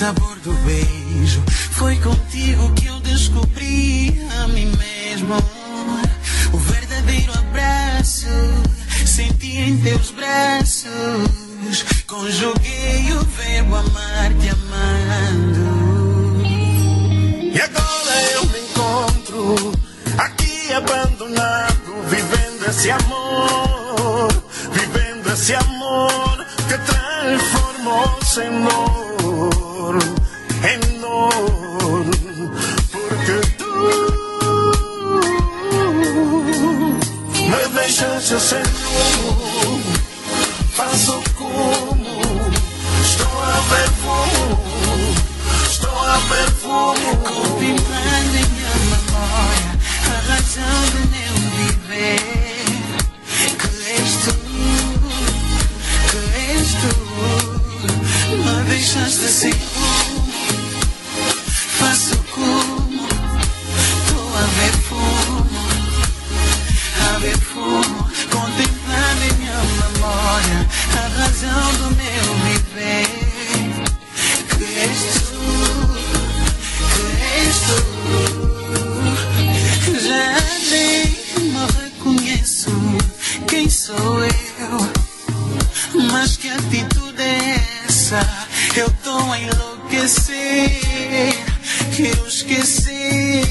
sabor do beijo. Foi contigo que eu descobri a mim mesmo. O verdadeiro abraço senti em teus braços. Conjuguei o verbo amar-te amando. E agora eu me encontro aqui abandonado, vivendo esse amor que transformou-se em dor, porque tu me deixaste sem rumo. Faço como estou a ver fumo, contemplando em minha memória a razão do meu viver. Que és tu, me deixaste sem rumo. Faço como estou a ver fumo, contemplando em minha memória a razão do meu viver. Que és tu. Já nem me reconheço quem sou eu, mas que atitude é essa? Eu tô a enlouquecer, eu esqueci,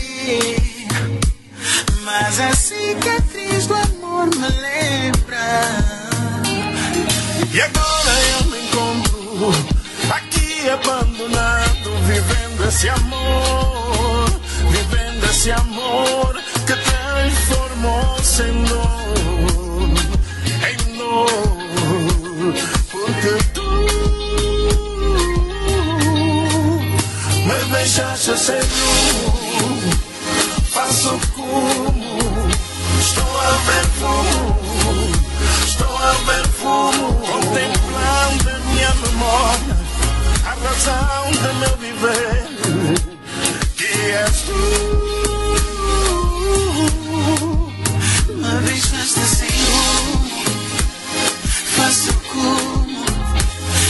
mas a cicatriz do amor me lembra. E agora eu me encontro aqui abandonado, vivendo esse amor que transformou-se em dor, porque tu me deixaste sem rumo. Faço como estou a ver fumo, contemplando a minha memória a razão do meu viver, que és tu. Me deixaste sem rumo. Faço como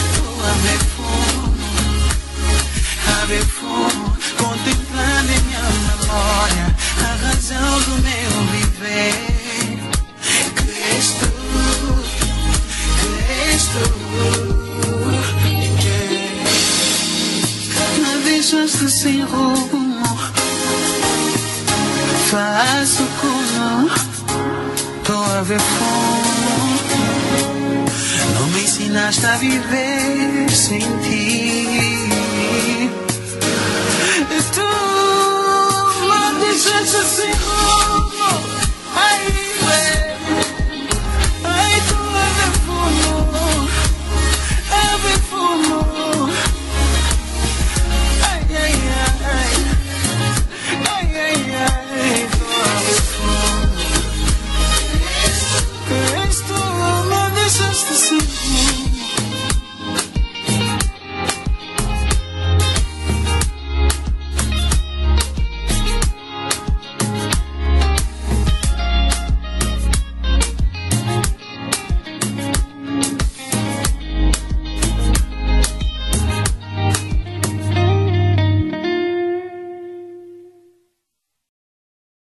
estou a ver fumo, contemplando em minha memória a razão do meu viver. Que és tu, yeah. Me deixaste sem rumo. Faço como estou a ver fumo. Não me ensinaste a viver sem ti.